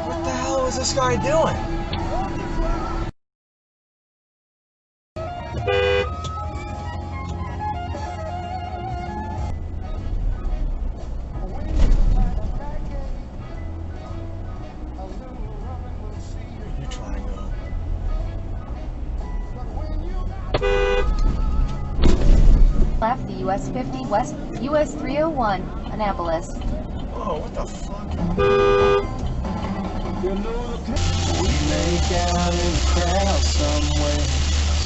What the hell is this guy doing? Where are you trying to go? Left the US 50 West US 301 Annapolis. Whoa, what the fuck? We make out in the crowd somewhere.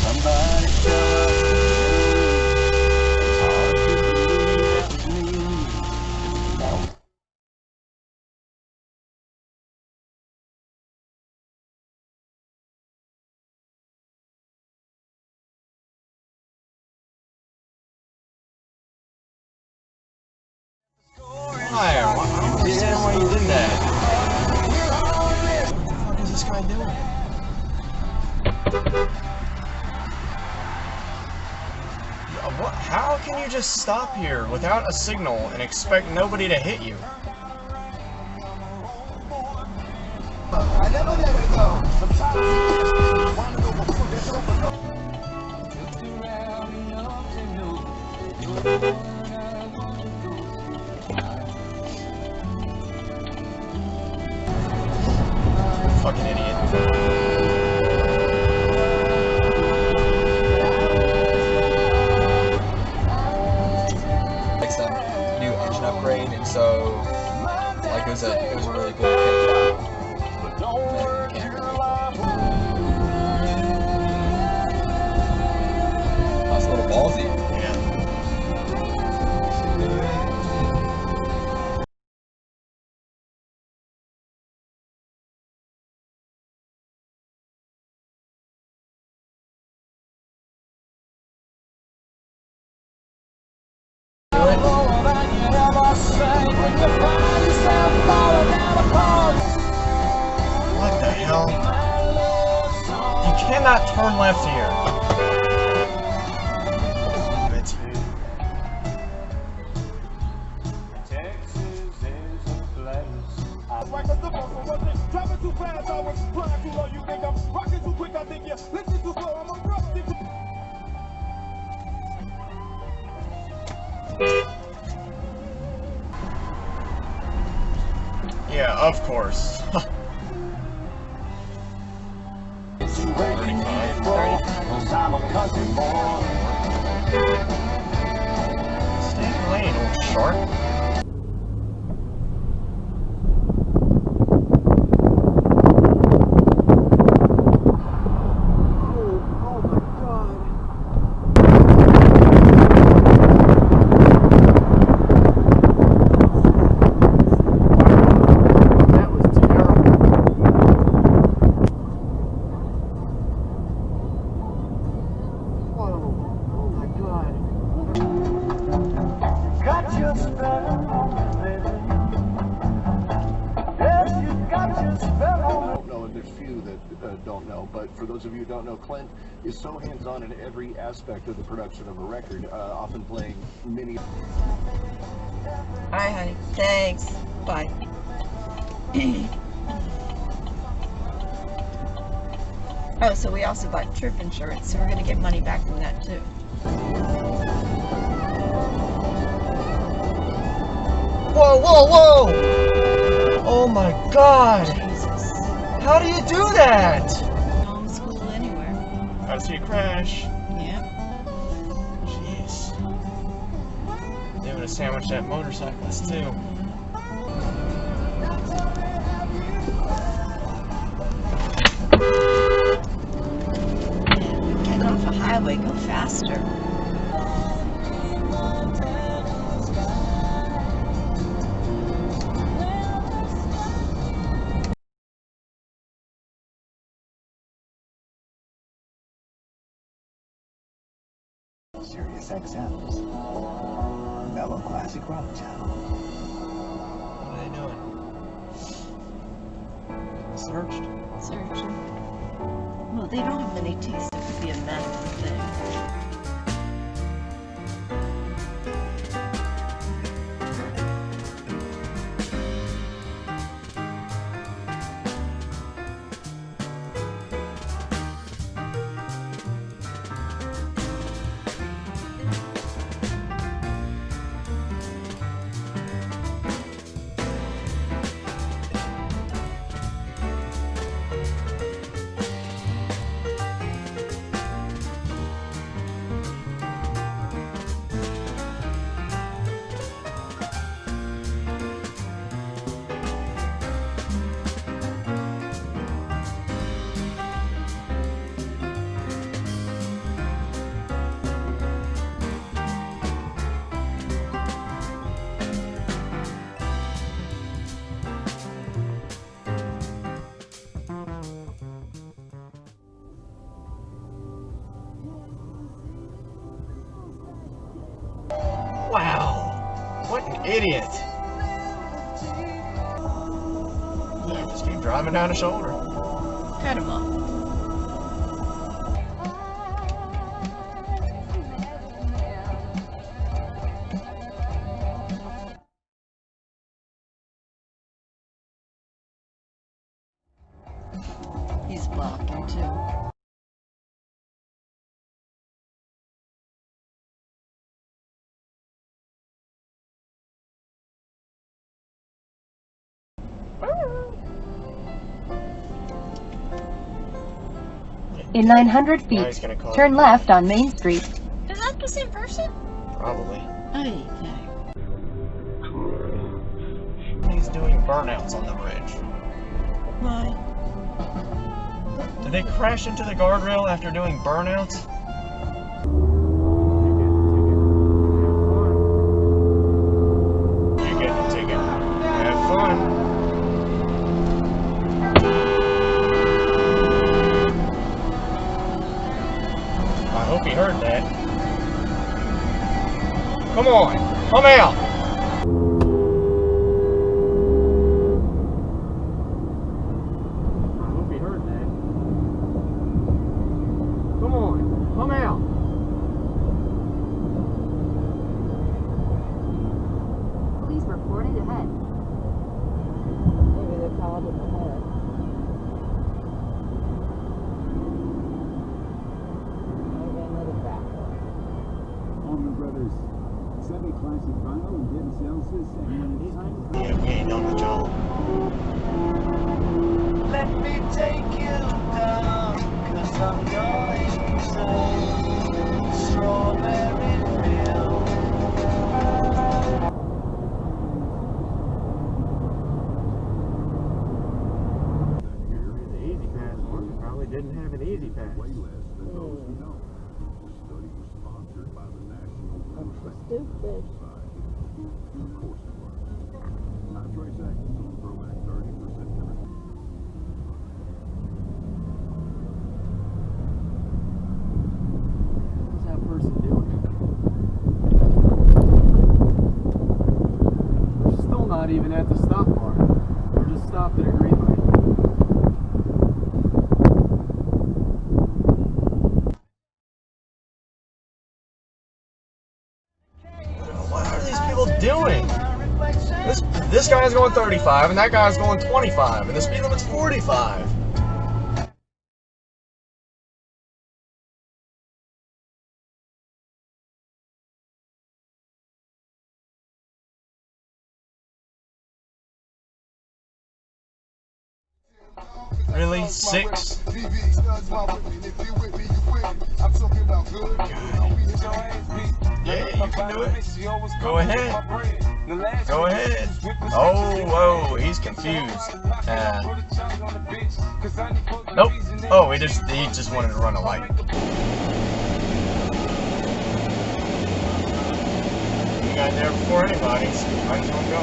Somebody tell us the truth. It's hard to believe that was me. Why? I don't understand why you did that. What the fuck is this guy doing? What? How can you just stop here without a signal and expect nobody to hit you? I never let it go. Fucking idiot. Like some new engine upgrade, and so like it was a really good pick. That's a little ballsy. Yeah. What the hell? You cannot turn left here. It's Driving too fast, I was flying too low. You think I'm rocking too quick? I think you're listening too slow. I'm a rusty. yeah, of course. 35. Stay in your lane, old shark. Don't know, and there's few that don't know, but for those of you who don't know, Clint is so hands-on in every aspect of the production of a record, often playing many. Alright, honey. Thanks. Bye. Oh, so we also bought trip insurance, so we're gonna get money back from that too. Whoa, whoa, whoa! Oh my god! Jesus. How do you do that? Homeschool anywhere. Gotta see a crash. Yep. Jeez. They would have sandwiched that motorcyclist too. Getting off a highway, go faster. Sirius XM's Mellow Classic Rock Channel. What are they doing? Searched? Searching. Well, they don't have many tastes. It could be a meth thing. Idiot. Yeah, just keep driving down the shoulder. Cut him off. He's blocking too. In 900 Now feet, he's gonna call turn it. left on Main Street. Is that the same person? Probably. Okay. He's doing burnouts on the bridge. Why? Did they crash into the guardrail after doing burnouts? You get the ticket. Have fun. I hope he heard that. Come on, come out. I hope he heard that. Come on, come out. Please report it ahead. Maybe they called him ahead. Maybe another backwards. Allman Brothers 7 classic vinyl and didn't sell since when it's time. Yeah, we ain't done the job. Let me take you down, 'cause I'm going to strawberry field. The Easy Pass one probably didn't have an Easy Pass. Way less than those who don't. The study was sponsored by the National Road Safety Stupid. Society. Of course it was. Not trace actions on Throwback 30% chemical. What's that person doing? We're still not even at the stop bar. We're just stopped at a green light. What are these people doing? This guy's going 35 and that guy's going 25 and the speed limit's 45. Really? 6? Yeah, you can do it. Go ahead. Go ahead. Oh, whoa, he's confused. Nope. Oh, he just wanted to run a light. You got there before anybody, so you might as well go.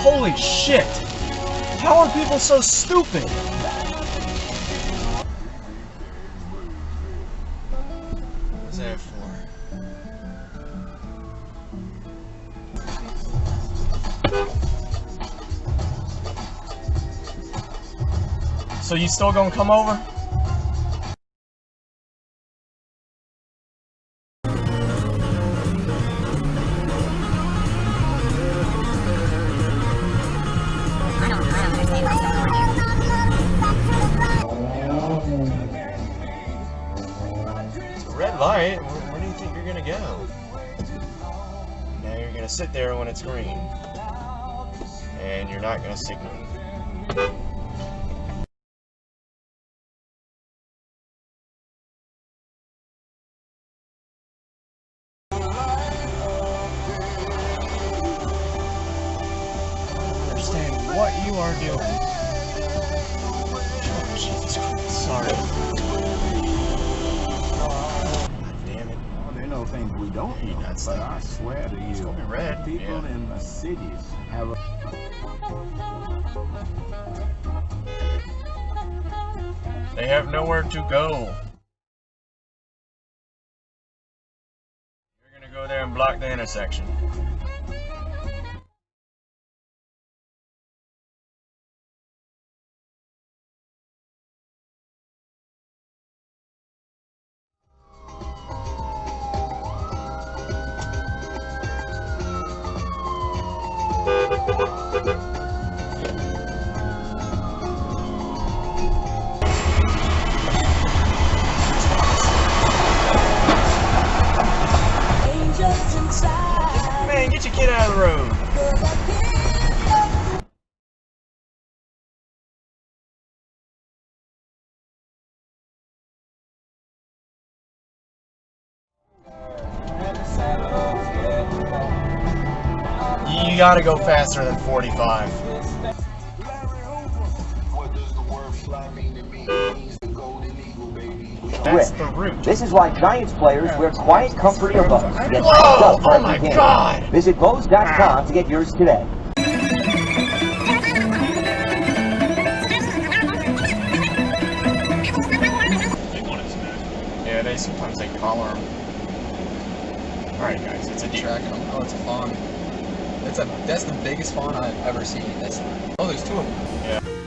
Holy shit! How are people so stupid? What's that for? So you still gonna come over? Red light? Where do you think you're gonna go? Now you're gonna sit there when it's green. And you're not gonna signal. Understand what you are doing. Jesus Christ. Sorry. God damn it. Oh, there are no things we don't know, That's but the- I swear to It's you, gonna be red. people Yeah. in the cities have a They have nowhere to go. You're gonna go there and block the intersection. Man, get your kid out of the road. You gotta go faster than 45. What does the word fly mean to me? It means the golden eagle, baby. That's the route. This is why Giants players wear quiet, comfort earbuds to get Whoa! stuck Oh my God! Visit Bose.com to get yours today. Yeah, they sometimes they collar them. Alright guys, it's a deer. Tracking them. Oh, it's a fawn. That's the biggest fawn I've ever seen. Oh, there's two of them. Yeah.